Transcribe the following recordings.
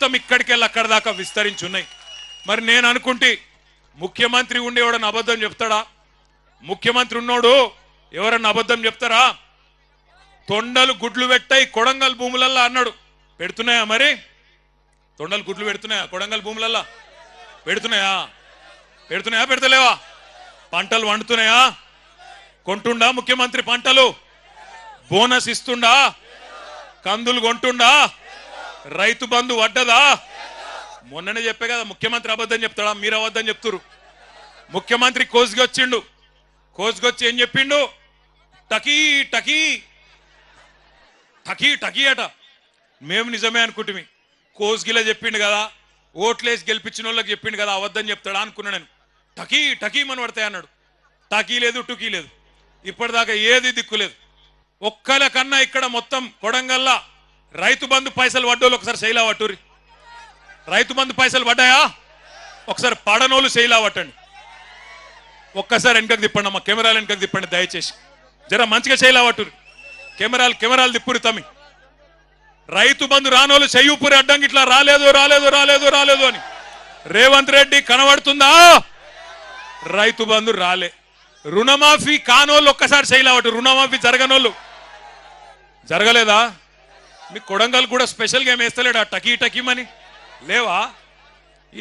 మొత్తం ఇక్కడికెళ్ళి అక్కడ దాకా విస్తరించున్నాయి. మరి నేను అనుకుంటే ముఖ్యమంత్రి ఉండేవాడని అబద్ధం చెప్తాడా? ముఖ్యమంత్రి ఉన్నోడు ఎవరన్నా అబద్ధం చెప్తారా? తొండలు గుడ్లు పెట్టాయి కొడంగల్ భూములల్లా అన్నాడు. పెడుతున్నాయా? మరి తొండలు గుడ్లు పెడుతున్నాయా కొడంగల్ భూములల్లా? పెడుతున్నాయా? పెడతలేవా? పంటలు వండుతున్నాయా? కొంటుండా ముఖ్యమంత్రి పంటలు? బోనస్ ఇస్తుండా? కందులు కొంటుండా? రైతు బంధు వడ్డదా? మొన్ననే చెప్పే కదా ముఖ్యమంత్రి అబద్ధం చెప్తాడా? మీరు అబద్ధం చెప్తురు. ముఖ్యమంత్రి కోసుకొచ్చిండు. కోసుకొచ్చి ఏం చెప్పిండు? టకీ టకీ టకీ టకీ అట. మేము నిజమే అనుకుంటుమి. కోసుగిలా చెప్పిండు కదా, ఓట్లేసి గెలిపించిన వాళ్ళకి చెప్పిండు కదా, అబద్ధం చెప్తాడా అనుకున్నా నేను. టకీ టకీ మన పడతాయి అన్నాడు. టకీ లేదు, టుకీ లేదు, ఇప్పటిదాకా ఏది దిక్కులేదు. ఒక్కల కన్నా ఇక్కడ మొత్తం కొడంగల్లా రైతు బంధు పైసలు పడ్డోళ్ళు ఒకసారి శైలా పట్టుర్రి. రైతు బంధు పైసలు పడ్డాయా? ఒకసారి పడనోళ్ళు శైలా పట్టండి. ఒక్కసారి వెనకకు తిప్పండి అమ్మా, కెమెరాలు వెనకకు తిప్పండి దయచేసి. జర మంచిగా శైలా పట్టుర్రి. కెమెరాలు తిప్పురి తమ్మి. రైతు బంధు రానోళ్ళు చెయ్యూపురి అడ్డంకి ఇట్లా రాలేదు రాలేదు రాలేదు రాలేదు అని. రేవంత్ రెడ్డి కనబడుతుందా? రైతు బంధు రాలే. రుణమాఫీ కానోళ్ళు ఒక్కసారి శైలావట్టు. రుణమాఫీ జరగనోళ్ళు జరగలేదా? మీ కొడంగల్ కూడా స్పెషల్గా ఏం వేస్తలేడా టకీ టకీమని? లేవా?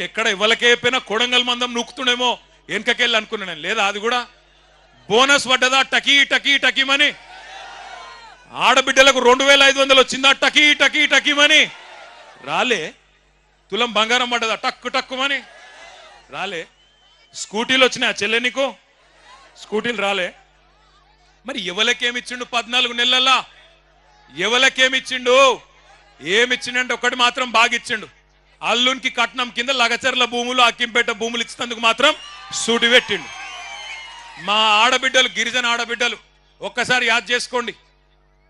ఎక్కడ ఇవ్వలకే చెప్పినా కొడంగల్ మందం నూకుతుండేమో వెనకకెళ్ళి అనుకున్నా నేను. లేదా అది కూడా బోనస్ పడ్డదా టకీ టకీ టకీమని? ఆడబిడ్డలకు 2500 వచ్చిందా టకీ టకీ టకీమని? రాలే. తులం బంగారం పడ్డదా టక్కు టక్కుమని? రాలే. స్కూటీలు వచ్చినాయా చెల్లె నీకు? స్కూటీలు రాలే. మరి ఎవలకేమిచ్చిండు 14 నెలల్లో? ఎవలకేమిచ్చిండు? ఏమిచ్చిండంటే ఒకటి మాత్రం బాగా ఇచ్చిండు. అల్లునికి కట్నం కింద లగచర్ల భూములు, అక్కింపేట భూములు ఇచ్చినందుకు మాత్రం సూటి పెట్టిండు. మా ఆడబిడ్డలు, గిరిజన ఆడబిడ్డలు ఒక్కసారి యాద్ చేసుకోండి.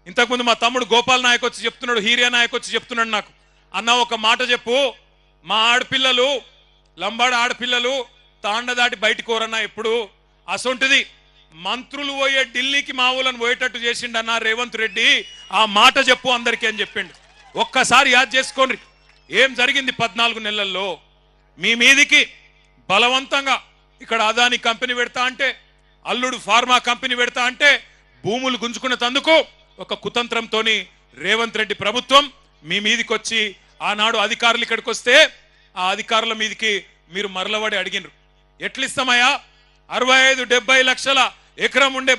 ఇంతకుముందు మా తమ్ముడు గోపాల్ నాయక్ వచ్చి చెప్తున్నాడు, హీరియా నాయక్ వచ్చి చెప్తున్నాడు నాకు, అన్న ఒక మాట చెప్పు, మా ఆడపిల్లలు లంబాడ ఆడపిల్లలు తాండ దాటి బయటికి కోరన్నా ఎప్పుడు. అసొంటిది మంత్రులు పోయే ఢిల్లీకి మా ఊళ్ళని పోయేటట్టు చేసిండన్న రేవంత్ రెడ్డి, ఆ మాట చెప్పు అందరికీ అని చెప్పిండు. ఒక్కసారి యాద్ చేసుకోండి ఏం జరిగింది 14 నెలల్లో. మీ మీదికి బలవంతంగా ఇక్కడ అదాని కంపెనీ పెడతా అంటే, అల్లుడు ఫార్మా కంపెనీ పెడతా అంటే భూములు గుంజుకున్న తందుకు ఒక కుతంత్రంతోని రేవంత్ రెడ్డి ప్రభుత్వం మీ మీదికి వచ్చి ఆనాడు అధికారులు ఇక్కడికి వస్తే ఆ అధికారుల మీదికి మీరు మరలబడి అడిగినరు. ఎట్లిస్తామయ్యా 65-70 లక్షల ఎకరం ఉండే